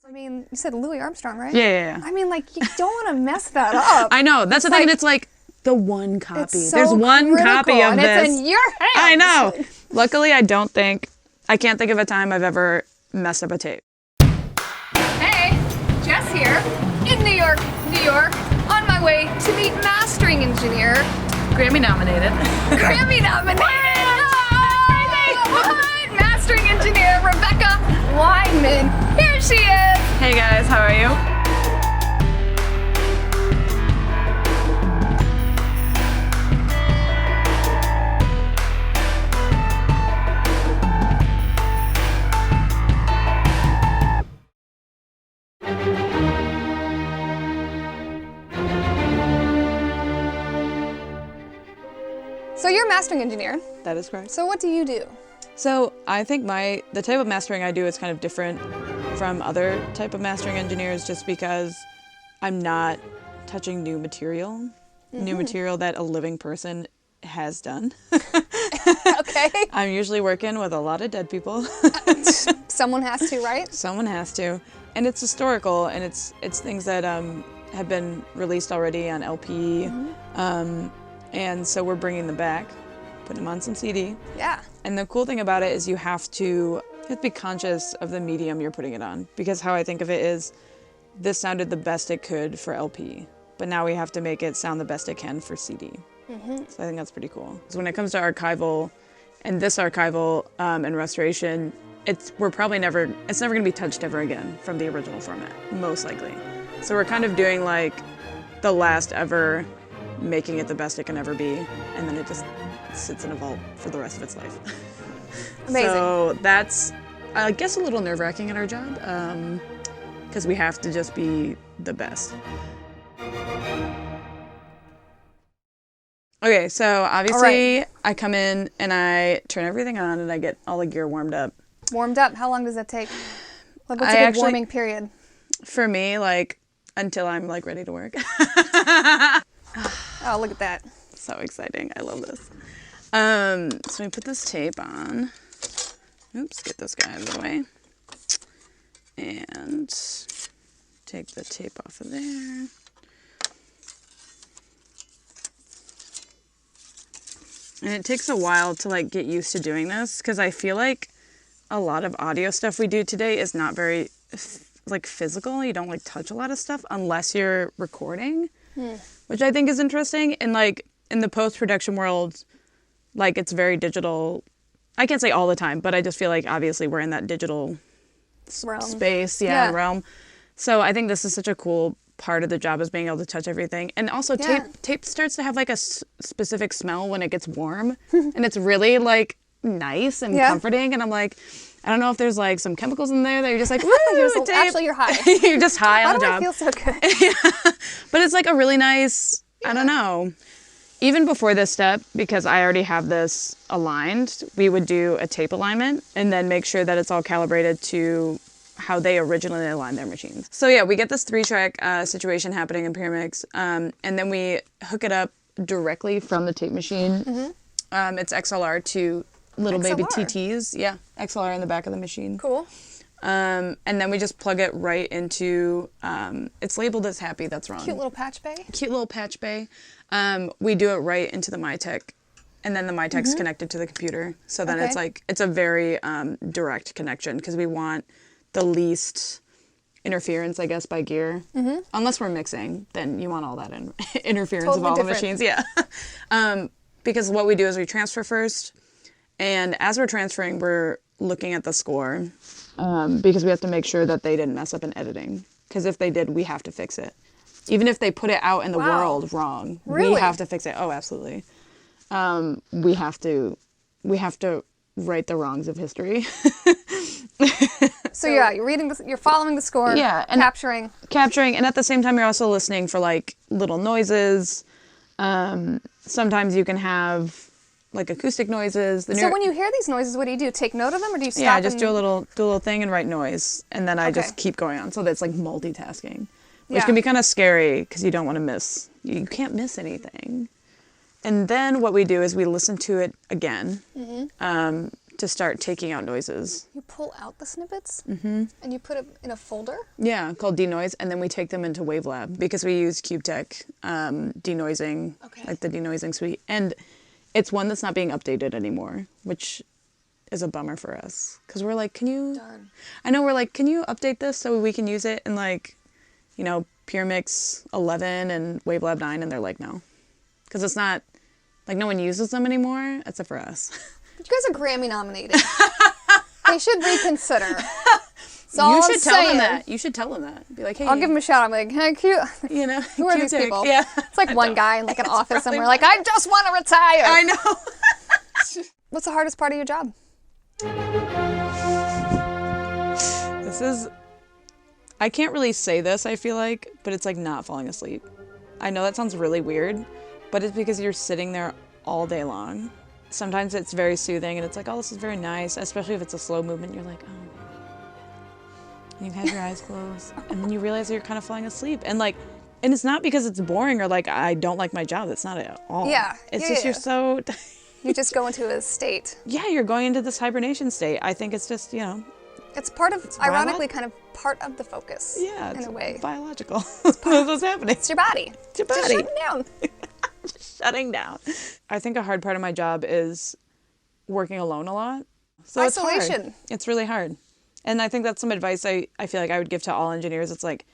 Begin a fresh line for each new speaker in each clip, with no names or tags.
I mean, you said Louis Armstrong, right?
Yeah.
I mean, like, you don't want to mess that up.
I know. That's the thing. And it's like the one copy.
It's so
There's one
critical,
copy of
and
this.
it's in your hands.
I know. Luckily, I can't think of a time I've ever messed up a tape.
Hey, Jess here, in New York, New York, on my way to meet mastering engineer.
Grammy nominated.
Grammy nominated! What? Mastering engineer Rebekah Wineman. Here she is.
Hey guys, how are you?
So you're a mastering engineer.
That is correct.
So what do you do?
So I think the type of mastering I do is kind of different from other type of mastering engineers just because I'm not touching new material that a living person has done.
Okay.
I'm usually working with a lot of dead people.
Someone has to, right?
Someone has to. And it's historical, and it's things that have been released already on LP. And so we're bringing them back, putting them on some CD.
Yeah.
And the cool thing about it is you have to be conscious of the medium you're putting it on. Because how I think of it is, this sounded the best it could for LP, but now we have to make it sound the best it can for CD. So I think that's pretty cool. So when it comes to archival, and this archival and restoration, it's never going to be touched ever again from the original format, most likely. So we're kind of doing like the last ever, making it the best it can ever be, and then it just sits in a vault for the rest of its life.
Amazing.
So that's, I guess, a little nerve-wracking in our job, because we have to just be the best. Okay, so obviously I come in and I turn everything on and I get all the gear warmed up.
Warmed up? How long does that take? Like, what's a good warming period?
For me, like, until I'm like ready to work.
Oh, look at that.
So exciting. I love this. So we put this tape on. Oops, get this guy out of the way. And take the tape off of there. And it takes a while to like get used to doing this because I feel like a lot of audio stuff we do today is not very like physical. You don't like touch a lot of stuff unless you're recording. Which I think is interesting. And like in the post-production world, like it's very digital. I can't say all the time, but I just feel like obviously we're in that digital space, realm. So I think this is such a cool part of the job is being able to touch everything. And also tape starts to have like a specific smell when it gets warm. And it's really like nice and comforting. And I'm like, I don't know if there's like some chemicals in there that you're just like, woo, tape.
Actually, you're high.
You're just high on the job.
Why do I feel so good?
But it's like a really nice, I don't know. Even before this step, because I already have this aligned, we would do a tape alignment and then make sure that it's all calibrated to how they originally aligned their machines. So yeah, we get this 3-track situation happening in Pyramix, and then we hook it up directly from the tape machine. It's XLR to little baby TTs. Yeah, XLR in the back of the machine.
Cool.
And then we just plug it right into, it's labeled as happy, that's wrong.
Cute little patch bay.
Cute little patch bay. We do it right into the MyTech, and then the MyTech's connected to the computer. So then it's a very direct connection because we want the least interference, I guess, by gear. Unless we're mixing, then you want all that interference of all the machines. Yeah. Because what we do is we transfer first, and as we're transferring, we're looking at the score because we have to make sure that they didn't mess up in editing. Because if they did, we have to fix it. Even if they put it out in the world wrong, we have to fix it. Oh, absolutely. We have to right the wrongs of history.
So yeah, you're following the score, and capturing,
and at the same time you're also listening for like little noises. Sometimes you can have like acoustic noises.
So when you hear these noises, what do you do? Take note of them, or do you stop?
Yeah, just do a little thing and write noise, and then I just keep going on. So that's like multitasking, which can be kind of scary because you don't want to miss. You can't miss anything. And then what we do is we listen to it again to start taking out noises.
You pull out the snippets and you put it in a folder?
Yeah, called denoise, and then we take them into WaveLab because we use CubeTech denoising, like the denoising suite. And it's one that's not being updated anymore, which is a bummer for us. Because we're like, can you...
Darn.
I know, we're like, can you update this so we can use it in like, you know, PureMix 11 and WaveLab 9? And they're like, no. Because it's not... Like, no one uses them anymore, except for us.
You guys are Grammy nominated. They should reconsider.
You should tell them that. You should tell them that. Be like, hey.
I'll give them a shout. I'm like, hey, cute.
You know,
who are these people?
Yeah.
It's like one guy in like an office somewhere, like, I just want to retire.
I know.
What's the hardest part of your job?
This is... I can't really say this, I feel like, but it's like not falling asleep. I know that sounds really weird, but it's because you're sitting there all day long. Sometimes it's very soothing and it's like, oh, this is very nice, especially if it's a slow movement. You're like, oh. And you have your eyes closed and then you realize that you're kind of falling asleep. And like, and it's not because it's boring or like I don't like my job. That's not it at all.
Yeah.
It's just you're so...
You just go into a state.
Yeah, you're going into this hibernation state. I think it's just, you know...
It's part of, ironically, kind of part of the focus.
Yeah,
in a way.
Biological. That's what's happening.
It's your body.
It's your body.
Just shutting down.
Just shutting down. I think a hard part of my job is working alone a lot. So
Isolation.
It's hard. It's really hard. And I think that's some advice I feel like I would give to all engineers. It's like,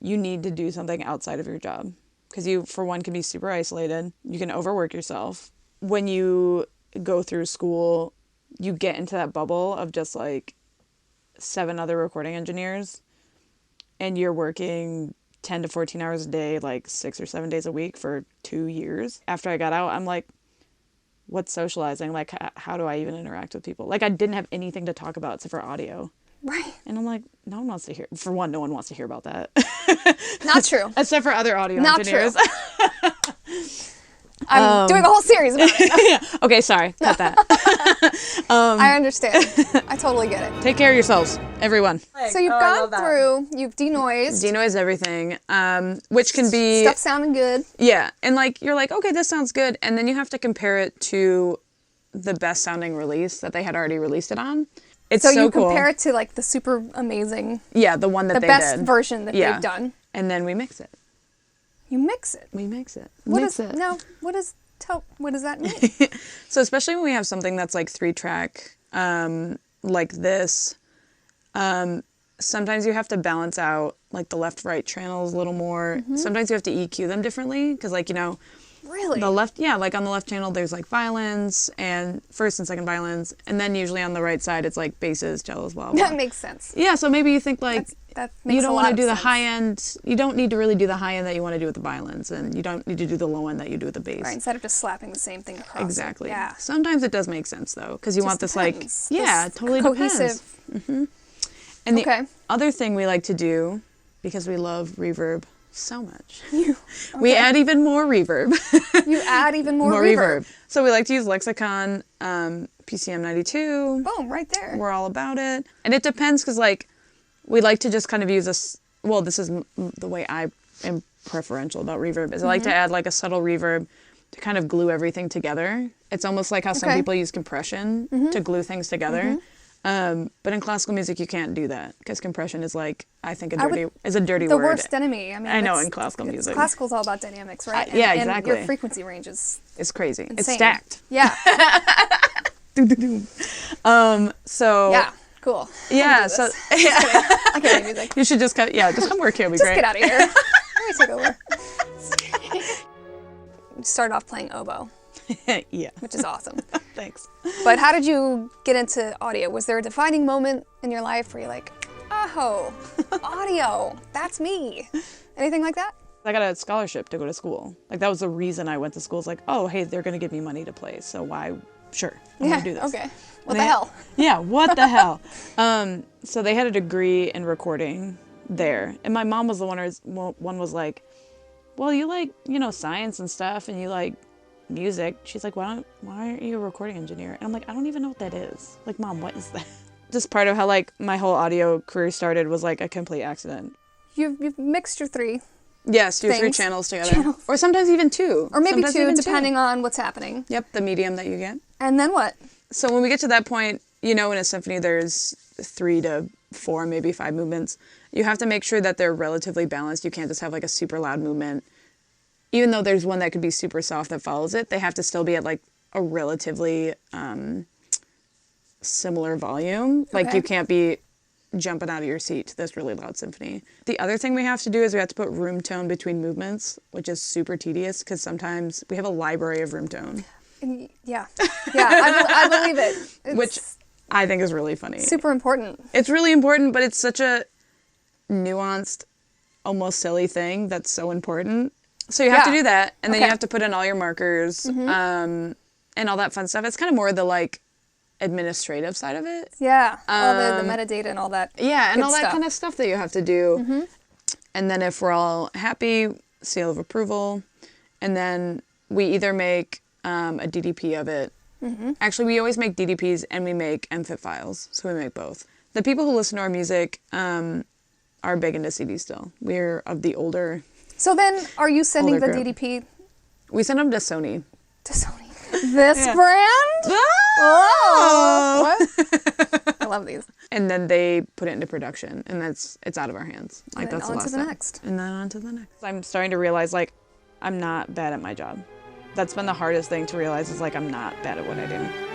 you need to do something outside of your job. Because you, for one, can be super isolated. You can overwork yourself. When you go through school, you get into that bubble of just like 7 other recording engineers. And you're working 10 to 14 hours a day, like 6 or 7 days a week for 2 years. After I got out, I'm like, what's socializing? Like, how do I even interact with people? Like, I didn't have anything to talk about except for audio.
Right.
And I'm like, no one wants to hear. For one, no one wants to hear about that.
Not true.
Except for other audio
Not
engineers.
True. I'm doing a whole series about it.
Yeah. Okay, sorry. Cut that.
I understand. I totally get it.
Take care of yourselves, everyone.
So you've gone through, you've denoised.
Denoise everything, which can be...
Stuff sounding good.
Yeah. And like, you're like, okay, this sounds good. And then you have to compare it to the best sounding release that they had already released it on. It's so
you
cool.
compare it to like the super amazing,
yeah, the one that they did.
the best version that they've done.
And then we mix it.
You mix it.
We mix it.
What does that mean?
So especially when we have something that's like 3-track, like this, sometimes you have to balance out like the left-right channels a little more. Mm-hmm. Sometimes you have to EQ them differently because, like, you know,
really,
the left, yeah, like on the left channel there's like violins and first and second violins, and then usually on the right side it's like basses, cellos, blah blah.
That makes sense.
Yeah, so maybe you think like
that makes
you don't want to do the
sense.
high end. You don't need to really do the high end that you want to do with the violins, and you don't need to do the low end that you do with the bass.
Right, instead of just slapping the same thing across.
Exactly.
Yeah.
Sometimes it does make sense though, because you want this
depends.
like, yeah,
This
it totally
cohesive.
depends. Mm-hmm. And the other thing we like to do, because we love reverb so much, we add even more reverb.
You add even more reverb.
So we like to use Lexicon, PCM 92.
Boom, right there.
We're all about it. And it depends because like we like to just kind of use this is the way I am preferential about reverb is I like to add like a subtle reverb to kind of glue everything together. It's almost like how some people use compression to glue things together. But in classical music, you can't do that because compression is like, I think, a dirty word.
The worst enemy. I mean,
I know in classical music.
Classical's all about dynamics, right?
Yeah, exactly.
And your frequency range is
it's crazy.
insane.
It's stacked.
Yeah.
So.
Yeah. Cool.
Yeah. So. Yeah.
I can't do music.
You should just just come work here. It'll be great.
Just get out of here. Let me take over. You started off playing oboe.
Yeah.
Which is awesome.
Thanks.
But how did you get into audio? Was there a defining moment in your life where you're like, oh, audio, that's me? Anything like that?
I got a scholarship to go to school. Like, that was the reason I went to school. It's like, oh, hey, they're going to give me money to play. So why? Sure. I'm going to do this.
Okay. What the hell?
Yeah, what the hell? So they had a degree in recording there. And my mom was the one was like, well, you like, science and stuff, and you like music. She's like, why aren't you a recording engineer? And I'm like, I don't even know what that is. Like, Mom, what is that? Just part of how like my whole audio career started was like a complete accident.
You've mixed your three.
Yes, do 3 channels together. Or sometimes even 2.
Or maybe
sometimes
2,
even
depending on what's happening.
Yep, the medium that you get.
And then what?
So when we get to that point, in a symphony there's 3 to 4, maybe 5 movements. You have to make sure that they're relatively balanced. You can't just have like a super loud movement. Even though there's one that could be super soft that follows it, they have to still be at like a relatively similar volume. Like
Okay.
you can't be jumping out of your seat to this really loud symphony. The other thing we have to do is we have to put room tone between movements, which is super tedious because sometimes we have a library of room tone.
Yeah. I believe it. It's
Which I think is really funny.
super important.
It's really important, but it's such a nuanced, almost silly thing that's so important. So you have to
Yeah.
do that, and then
Okay.
you have to put in all your markers and all that fun stuff. It's kind of more the like administrative side of it.
Yeah. All the metadata and all that.
Yeah, and
good
all that
stuff.
kind of stuff that you have to do. And then if we're all happy, seal of approval, and then we either make a DDP of it. Actually, we always make DDPs and we make MFIT files, so we make both. The people who listen to our music are big into CDs still. We're of the older.
So then, are you sending the
Older group.
DDP
We send them to Sony.
to Sony? This brand? Oh! What? I love these.
And then they put it into production, and it's out of our hands. Like
then
that's the
on to
last
the
step.
next.
And then on to the next. I'm starting to realize like I'm not bad at my job. That's been the hardest thing to realize is like I'm not bad at what I do.